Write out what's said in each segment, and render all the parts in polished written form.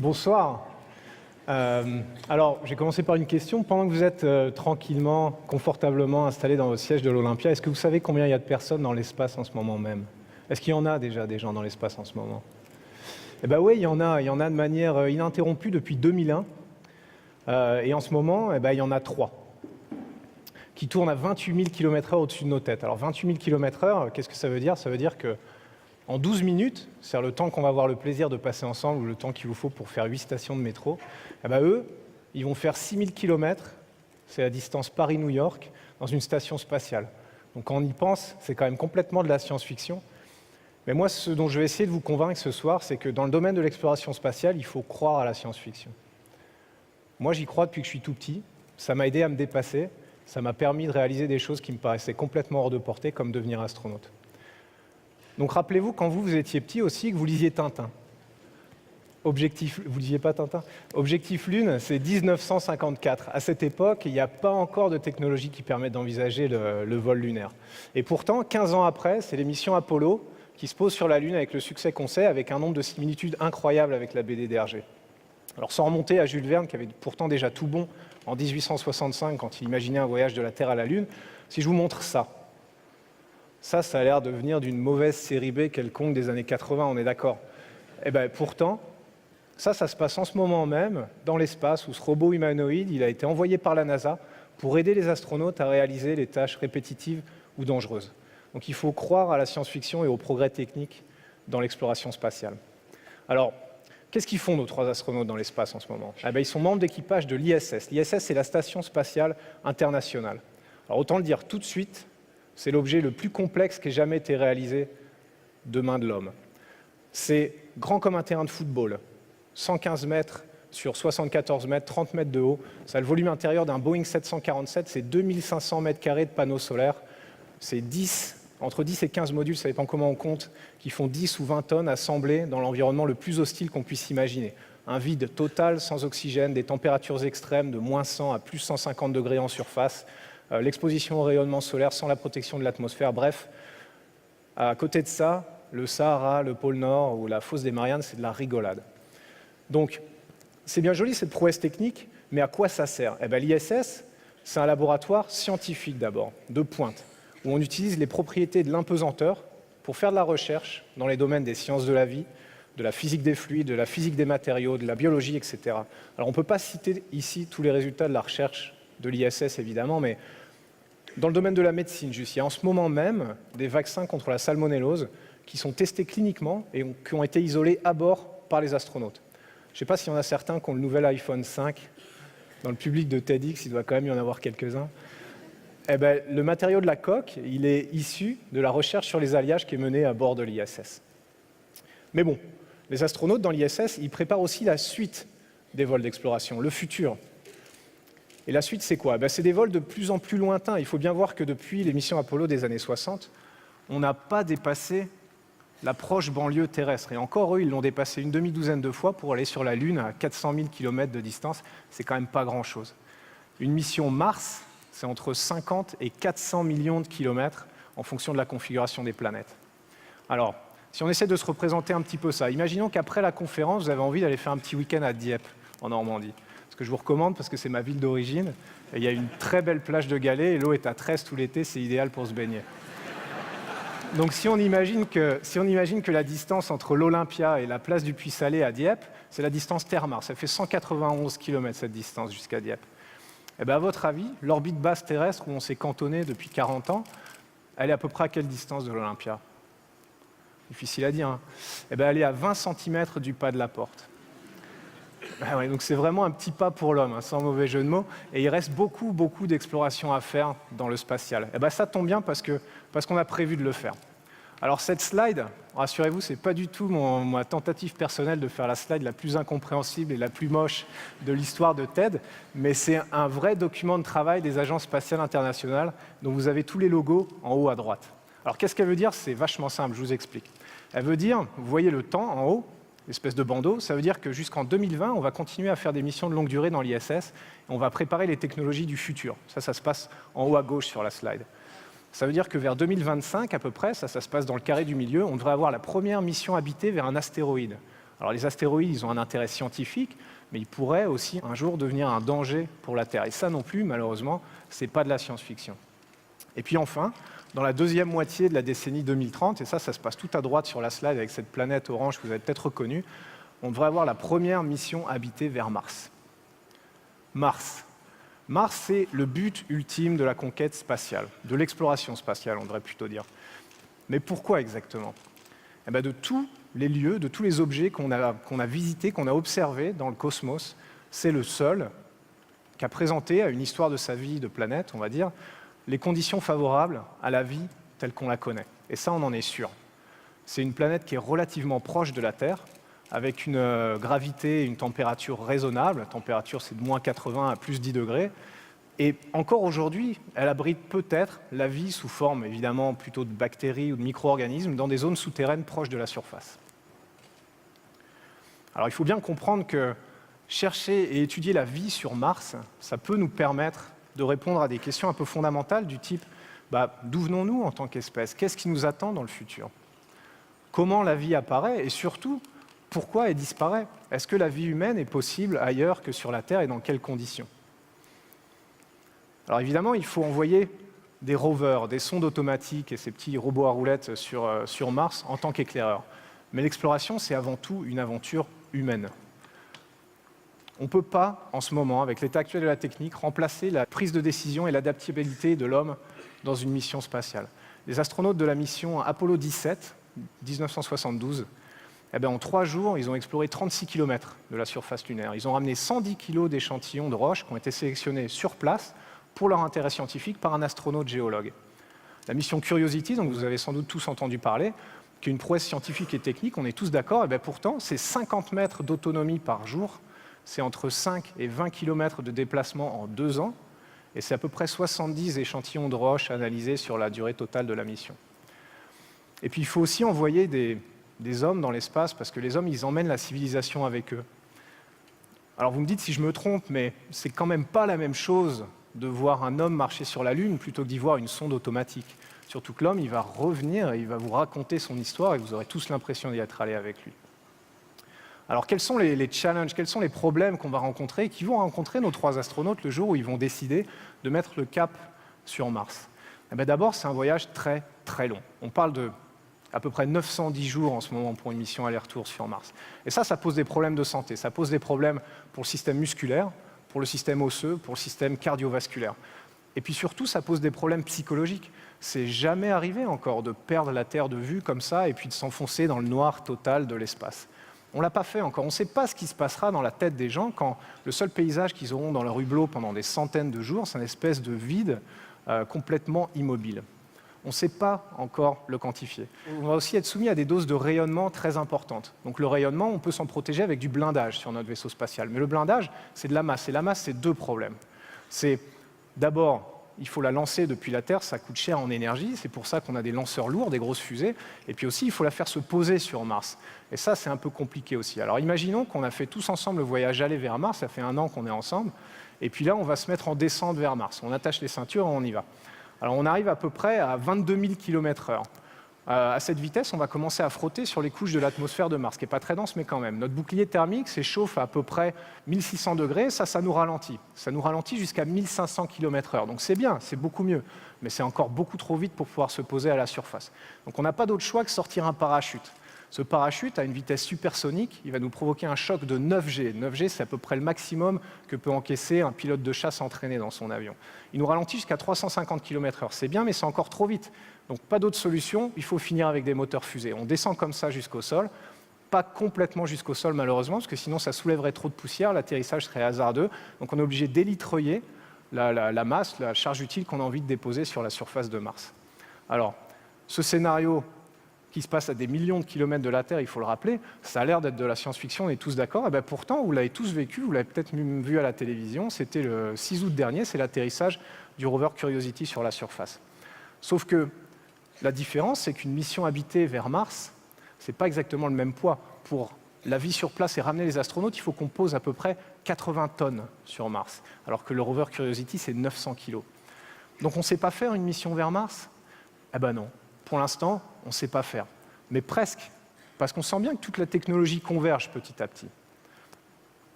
Bonsoir. Alors, j'ai commencé par une question. Pendant que vous êtes tranquillement, confortablement installé dans votre siège de l'Olympia, est-ce que vous savez combien il y a de personnes dans l'espace en ce moment même? Est-ce qu'il y en a déjà des gens dans l'espace en ce moment? Eh bien oui, il y en a de manière ininterrompue depuis 2001. Et en ce moment, il y en a 3 qui tournent à 28 000 km/h au-dessus de nos têtes. Alors 28 000 km/h, qu'est-ce que ça veut dire? Ça veut dire que en 12 minutes, c'est-à-dire le temps qu'on va avoir le plaisir de passer ensemble, ou le temps qu'il vous faut pour faire 8 stations de métro, eux, ils vont faire 6 000 km, c'est la distance Paris-New York, dans une station spatiale. Donc quand on y pense, c'est quand même complètement de la science-fiction. Mais moi, ce dont je vais essayer de vous convaincre ce soir, c'est que dans le domaine de l'exploration spatiale, il faut croire à la science-fiction. Moi, j'y crois depuis que je suis tout petit. Ça m'a aidé à me dépasser. Ça m'a permis de réaliser des choses qui me paraissaient complètement hors de portée, comme devenir astronaute. Donc rappelez-vous, quand vous étiez petit aussi, que vous lisiez Tintin. Objectif, vous lisiez pas Tintin? Objectif Lune, c'est 1954. À cette époque, il n'y a pas encore de technologie qui permette d'envisager le vol lunaire. Et pourtant, 15 ans après, c'est les missions Apollo qui se posent sur la Lune avec le succès qu'on sait, avec un nombre de similitudes incroyables avec la BD d'Hergé. Alors sans remonter à Jules Verne, qui avait pourtant déjà tout bon en 1865, quand il imaginait un voyage de la Terre à la Lune, si je vous montre ça, ça a l'air de venir d'une mauvaise série B quelconque des années 80, on est d'accord? Eh bien pourtant, ça se passe en ce moment même, dans l'espace, où ce robot humanoïde, il a été envoyé par la NASA pour aider les astronautes à réaliser les tâches répétitives ou dangereuses. Donc il faut croire à la science-fiction et aux progrès techniques dans l'exploration spatiale. Alors, qu'est-ce qu'ils font nos 3 astronautes dans l'espace en ce moment? Ils sont membres d'équipage de l'ISS. L'ISS, c'est la Station spatiale internationale. Alors autant le dire tout de suite, c'est l'objet le plus complexe qui ait jamais été réalisé de main de l'homme. C'est grand comme un terrain de football, 115 mètres sur 74 mètres, 30 mètres de haut. Ça a le volume intérieur d'un Boeing 747, c'est 2500 mètres carrés de panneaux solaires. C'est entre 10 et 15 modules, ça dépend comment on compte, qui font 10 ou 20 tonnes assemblées dans l'environnement le plus hostile qu'on puisse imaginer. Un vide total, sans oxygène, des températures extrêmes de moins 100 à plus 150 degrés en surface, l'exposition au rayonnement solaire sans la protection de l'atmosphère. Bref, à côté de ça, le Sahara, le pôle Nord ou la fosse des Mariannes, c'est de la rigolade. Donc, c'est bien joli cette prouesse technique, mais à quoi ça sert? L'ISS, c'est un laboratoire scientifique d'abord, de pointe, où on utilise les propriétés de l'impesanteur pour faire de la recherche dans les domaines des sciences de la vie, de la physique des fluides, de la physique des matériaux, de la biologie, etc. Alors, on ne peut pas citer ici tous les résultats de la recherche de l'ISS, évidemment, mais dans le domaine de la médecine, il y a en ce moment même des vaccins contre la salmonellose qui sont testés cliniquement et qui ont été isolés à bord par les astronautes. Je ne sais pas s'il y en a certains qui ont le nouvel iPhone 5. Dans le public de TEDx, il doit quand même y en avoir quelques-uns. Le matériau de la coque, il est issu de la recherche sur les alliages qui est menée à bord de l'ISS. Mais bon, les astronautes dans l'ISS, ils préparent aussi la suite des vols d'exploration, le futur. Et la suite, c'est quoi? C'est des vols de plus en plus lointains. Il faut bien voir que depuis les missions Apollo des années 60, on n'a pas dépassé la proche banlieue terrestre. Et encore, eux, ils l'ont dépassé une demi-douzaine de fois pour aller sur la Lune à 400 000 km de distance. C'est quand même pas grand-chose. Une mission Mars, c'est entre 50 et 400 millions de kilomètres en fonction de la configuration des planètes. Alors, si on essaie de se représenter un petit peu ça, imaginons qu'après la conférence, vous avez envie d'aller faire un petit week-end à Dieppe, en Normandie. Ce que je vous recommande parce que c'est ma ville d'origine. Il y a une très belle plage de galets et l'eau est à 13 tout l'été, c'est idéal pour se baigner. Donc si on imagine que la distance entre l'Olympia et la place du Puy-Salé à Dieppe, c'est la distance Terre-Mars. Ça fait 191 km cette distance jusqu'à Dieppe. À votre avis, l'orbite basse terrestre où on s'est cantonné depuis 40 ans, elle est à peu près à quelle distance de l'Olympia? Difficile à dire, hein. Elle est à 20 cm du pas de la porte. Donc c'est vraiment un petit pas pour l'homme, hein, sans mauvais jeu de mots. Et il reste beaucoup d'exploration à faire dans le spatial. Ça tombe bien parce qu'on a prévu de le faire. Alors cette slide, rassurez-vous, ce n'est pas du tout ma tentative personnelle de faire la slide la plus incompréhensible et la plus moche de l'histoire de TED, mais c'est un vrai document de travail des agences spatiales internationales dont vous avez tous les logos en haut à droite. Alors qu'est-ce qu'elle veut dire? C'est vachement simple, je vous explique. Elle veut dire, vous voyez le temps en haut, l'espèce de bandeau, ça veut dire que jusqu'en 2020, on va continuer à faire des missions de longue durée dans l'ISS et on va préparer les technologies du futur. Ça se passe en haut à gauche sur la slide. Ça veut dire que vers 2025 à peu près, ça se passe dans le carré du milieu, on devrait avoir la première mission habitée vers un astéroïde. Alors les astéroïdes, ils ont un intérêt scientifique, mais ils pourraient aussi un jour devenir un danger pour la Terre. Et ça non plus, malheureusement, ce n'est pas de la science-fiction. Et puis enfin, dans la deuxième moitié de la décennie 2030, et ça se passe tout à droite sur la slide avec cette planète orange que vous avez peut-être reconnue, on devrait avoir la première mission habitée vers Mars. Mars, c'est le but ultime de la conquête spatiale, de l'exploration spatiale, on devrait plutôt dire. Mais pourquoi exactement? Eh bien, de tous les lieux, de tous les objets qu'on a visités, qu'on a observés dans le cosmos, c'est le seul qui a présenté, à une histoire de sa vie de planète, on va dire, les conditions favorables à la vie telle qu'on la connaît. Et ça, on en est sûr. C'est une planète qui est relativement proche de la Terre, avec une gravité et une température raisonnable. La température, c'est de moins 80 à plus 10 degrés. Et encore aujourd'hui, elle abrite peut-être la vie sous forme, évidemment, plutôt de bactéries ou de micro-organismes dans des zones souterraines proches de la surface. Alors, il faut bien comprendre que chercher et étudier la vie sur Mars, ça peut nous permettre de répondre à des questions un peu fondamentales du type d'où venons-nous en tant qu'espèce? Qu'est-ce qui nous attend dans le futur? Comment la vie apparaît? Et surtout, pourquoi elle disparaît? Est-ce que la vie humaine est possible ailleurs que sur la Terre et dans quelles conditions? Alors évidemment, il faut envoyer des rovers, des sondes automatiques et ces petits robots à roulettes sur Mars en tant qu'éclaireurs. Mais l'exploration, c'est avant tout une aventure humaine. On ne peut pas, en ce moment, avec l'état actuel de la technique, remplacer la prise de décision et l'adaptabilité de l'homme dans une mission spatiale. Les astronautes de la mission Apollo 17, 1972, en 3 jours, ils ont exploré 36 km de la surface lunaire. Ils ont ramené 110 kg d'échantillons de roches qui ont été sélectionnés sur place pour leur intérêt scientifique par un astronaute géologue. La mission Curiosity, dont vous avez sans doute tous entendu parler, qui est une prouesse scientifique et technique, on est tous d'accord, pourtant, c'est 50 mètres d'autonomie par jour, c'est entre 5 et 20 km de déplacement en 2 ans, et c'est à peu près 70 échantillons de roches analysés sur la durée totale de la mission. Et puis il faut aussi envoyer des hommes dans l'espace, parce que les hommes, ils emmènent la civilisation avec eux. Alors vous me dites si je me trompe, mais c'est quand même pas la même chose de voir un homme marcher sur la Lune plutôt que d'y voir une sonde automatique. Surtout que l'homme, il va revenir, et il va vous raconter son histoire, et vous aurez tous l'impression d'y être allé avec lui. Alors quels sont les challenges, quels sont les problèmes qu'on va rencontrer, qui vont rencontrer nos 3 astronautes le jour où ils vont décider de mettre le cap sur Mars? D'abord, c'est un voyage très très long. On parle de à peu près 910 jours en ce moment pour une mission aller-retour sur Mars. Et ça pose des problèmes de santé. Ça pose des problèmes pour le système musculaire, pour le système osseux, pour le système cardiovasculaire. Et puis surtout, ça pose des problèmes psychologiques. C'est jamais arrivé encore de perdre la Terre de vue comme ça et puis de s'enfoncer dans le noir total de l'espace. On ne l'a pas fait encore. On ne sait pas ce qui se passera dans la tête des gens quand le seul paysage qu'ils auront dans leur hublot pendant des centaines de jours, c'est une espèce de vide complètement immobile. On ne sait pas encore le quantifier. On va aussi être soumis à des doses de rayonnement très importantes. Donc le rayonnement, on peut s'en protéger avec du blindage sur notre vaisseau spatial. Mais le blindage, c'est de la masse. Et la masse, c'est 2 problèmes. C'est d'abord, il faut la lancer depuis la Terre, ça coûte cher en énergie. C'est pour ça qu'on a des lanceurs lourds, des grosses fusées. Et puis aussi, il faut la faire se poser sur Mars. Et ça, c'est un peu compliqué aussi. Alors imaginons qu'on a fait tous ensemble le voyage aller vers Mars. Ça fait 1 an qu'on est ensemble. Et puis là, on va se mettre en descente vers Mars. On attache les ceintures et on y va. Alors on arrive à peu près à 22 000 km/h. À cette vitesse, on va commencer à frotter sur les couches de l'atmosphère de Mars, qui n'est pas très dense, mais quand même. Notre bouclier thermique s'échauffe à peu près 1600 degrés, ça nous ralentit. Ça nous ralentit jusqu'à 1500 km/h. Donc c'est bien, c'est beaucoup mieux, mais c'est encore beaucoup trop vite pour pouvoir se poser à la surface. Donc on n'a pas d'autre choix que sortir un parachute. Ce parachute, à une vitesse supersonique, il va nous provoquer un choc de 9G. 9G, c'est à peu près le maximum que peut encaisser un pilote de chasse entraîné dans son avion. Il nous ralentit jusqu'à 350 km/h. C'est bien, mais c'est encore trop vite. Donc pas d'autre solution, il faut finir avec des moteurs fusées. On descend comme ça jusqu'au sol, pas complètement jusqu'au sol malheureusement, parce que sinon ça soulèverait trop de poussière, l'atterrissage serait hasardeux. Donc on est obligé d'élitreiller la masse, la charge utile qu'on a envie de déposer sur la surface de Mars. Alors, ce scénario qui se passe à des millions de kilomètres de la Terre, il faut le rappeler, ça a l'air d'être de la science-fiction, on est tous d'accord. Et pourtant, vous l'avez tous vécu, vous l'avez peut-être même vu à la télévision, c'était le 6 août dernier, c'est l'atterrissage du rover Curiosity sur la surface. Sauf que la différence, c'est qu'une mission habitée vers Mars, ce n'est pas exactement le même poids. Pour la vie sur place et ramener les astronautes, il faut qu'on pose à peu près 80 tonnes sur Mars, alors que le rover Curiosity, c'est 900 kilos. Donc on ne sait pas faire une mission vers Mars? Eh ben non. Pour l'instant, on ne sait pas faire. Mais presque. parce qu'on sent bien que toute la technologie converge petit à petit,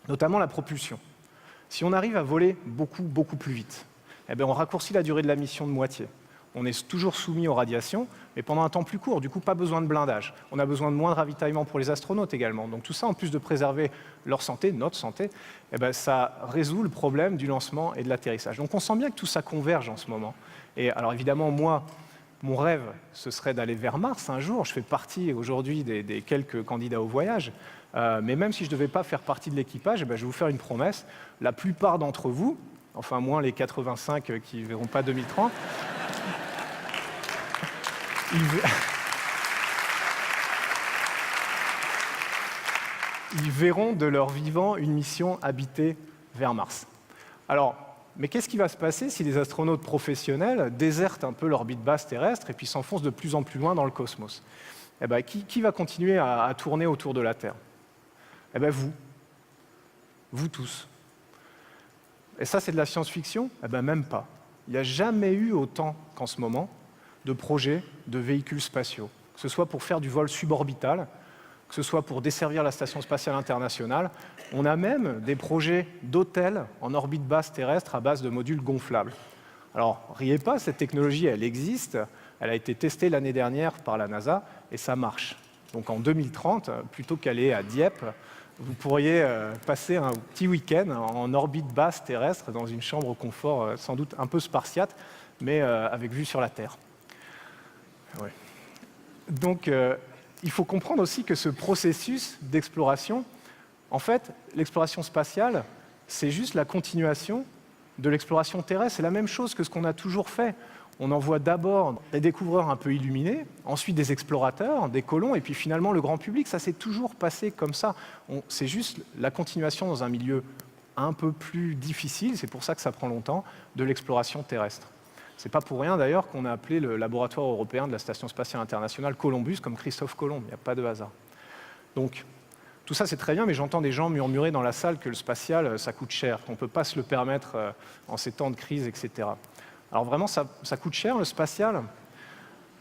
notamment la propulsion. Si on arrive à voler beaucoup, beaucoup plus vite, eh bien on raccourcit la durée de la mission de moitié. On est toujours soumis aux radiations, mais pendant un temps plus court, du coup pas besoin de blindage. On a besoin de moins de ravitaillement pour les astronautes également. Donc tout ça, en plus de préserver leur santé, notre santé, eh bien, ça résout le problème du lancement et de l'atterrissage. Donc on sent bien que tout ça converge en ce moment. Et alors évidemment, moi, mon rêve, ce serait d'aller vers Mars un jour. Je fais partie aujourd'hui des quelques candidats au voyage. Mais même si je ne devais pas faire partie de l'équipage, eh bien, je vais vous faire une promesse. La plupart d'entre vous, enfin moins les 85 qui ne verront pas 2030, ils verront de leur vivant une mission habitée vers Mars. Alors, mais qu'est-ce qui va se passer si les astronautes professionnels désertent un peu l'orbite basse terrestre et puis s'enfoncent de plus en plus loin dans le cosmos? Eh bien, qui va continuer à tourner autour de la Terre? Eh bien, vous tous. Et ça, c'est de la science-fiction? Eh bien, même pas. Il n'y a jamais eu autant qu'en ce moment de projets de véhicules spatiaux, que ce soit pour faire du vol suborbital, que ce soit pour desservir la Station spatiale internationale. On a même des projets d'hôtels en orbite basse terrestre à base de modules gonflables. Alors, riez pas, cette technologie, elle existe, elle a été testée l'année dernière par la NASA, et ça marche. Donc en 2030, plutôt qu'aller à Dieppe, vous pourriez passer un petit week-end en orbite basse terrestre, dans une chambre au confort sans doute un peu spartiate, mais avec vue sur la Terre. Ouais. Donc, il faut comprendre aussi que ce processus d'exploration, en fait, l'exploration spatiale, c'est juste la continuation de l'exploration terrestre. C'est la même chose que ce qu'on a toujours fait. On envoie d'abord des découvreurs un peu illuminés, ensuite des explorateurs, des colons, et puis finalement le grand public. Ça s'est toujours passé comme ça. C'est juste la continuation dans un milieu un peu plus difficile, c'est pour ça que ça prend longtemps, de l'exploration terrestre. C'est pas pour rien d'ailleurs qu'on a appelé le laboratoire européen de la Station spatiale internationale Columbus, comme Christophe Colomb, il n'y a pas de hasard. Donc, tout ça c'est très bien, mais j'entends des gens murmurer dans la salle que le spatial, ça coûte cher, qu'on ne peut pas se le permettre en ces temps de crise, etc. Alors vraiment, ça coûte cher le spatial?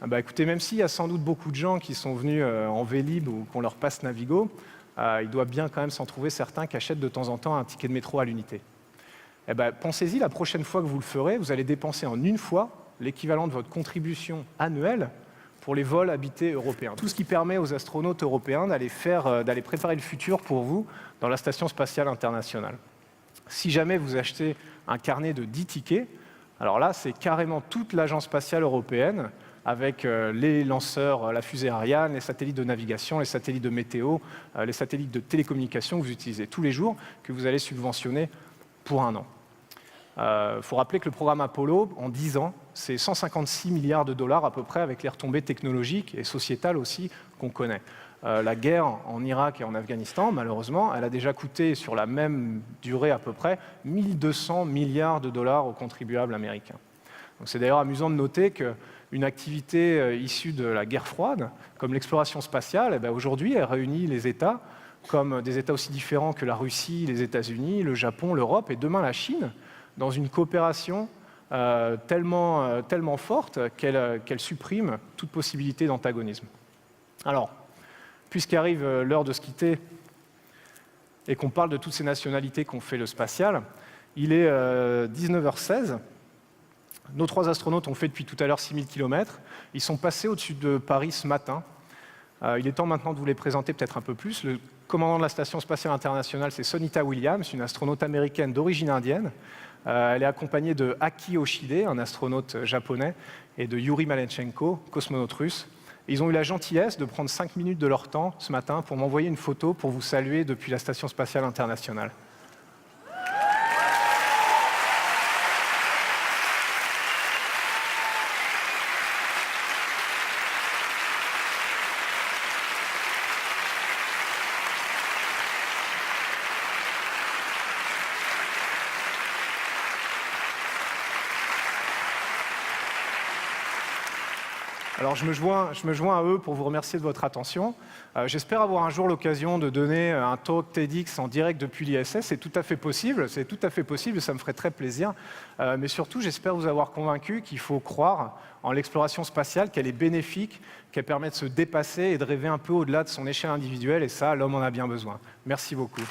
Bah, écoutez, même s'il y a sans doute beaucoup de gens qui sont venus en Vélib ou qu'on leur passe Navigo, il doit bien quand même s'en trouver certains qui achètent de temps en temps un ticket de métro à l'unité. Eh ben, pensez-y, la prochaine fois que vous le ferez, vous allez dépenser en une fois l'équivalent de votre contribution annuelle pour les vols habités européens. Tout ce qui permet aux astronautes européens d'aller préparer le futur pour vous dans la Station spatiale internationale. Si jamais vous achetez un carnet de 10 tickets, alors là, c'est carrément toute l'agence spatiale européenne avec les lanceurs, la fusée Ariane, les satellites de navigation, les satellites de météo, les satellites de télécommunication que vous utilisez tous les jours, que vous allez subventionner pour un an. Faut rappeler que le programme Apollo, en 10 ans, c'est 156 milliards de dollars à peu près, avec les retombées technologiques et sociétales aussi qu'on connaît. La guerre en Irak et en Afghanistan, malheureusement, elle a déjà coûté sur la même durée à peu près 1200 milliards de dollars aux contribuables américains. C'est d'ailleurs amusant de noter qu'une activité issue de la guerre froide, comme l'exploration spatiale, aujourd'hui, elle réunit les États, comme des États aussi différents que la Russie, les États-Unis, le Japon, l'Europe et demain la Chine, dans une coopération tellement forte qu'elle supprime toute possibilité d'antagonisme. Alors, puisqu'arrive l'heure de se quitter et qu'on parle de toutes ces nationalités qu'ont fait le spatial, il est 19h16. Nos 3 astronautes ont fait depuis tout à l'heure 6000 km. Ils sont passés au-dessus de Paris ce matin. Il est temps maintenant de vous les présenter peut-être un peu plus. Le commandant de la Station spatiale internationale, c'est Sonita Williams, une astronaute américaine d'origine indienne. Elle est accompagnée de Aki Oshide, un astronaute japonais, et de Yuri Malenchenko, cosmonaute russe. Ils ont eu la gentillesse de prendre 5 minutes de leur temps ce matin pour m'envoyer une photo pour vous saluer depuis la Station spatiale internationale. Alors je me joins à eux pour vous remercier de votre attention. J'espère avoir un jour l'occasion de donner un talk TEDx en direct depuis l'ISS. C'est tout à fait possible, ça me ferait très plaisir. Mais surtout, j'espère vous avoir convaincu qu'il faut croire en l'exploration spatiale, qu'elle est bénéfique, qu'elle permet de se dépasser et de rêver un peu au-delà de son échelle individuelle. Et ça, l'homme en a bien besoin. Merci beaucoup.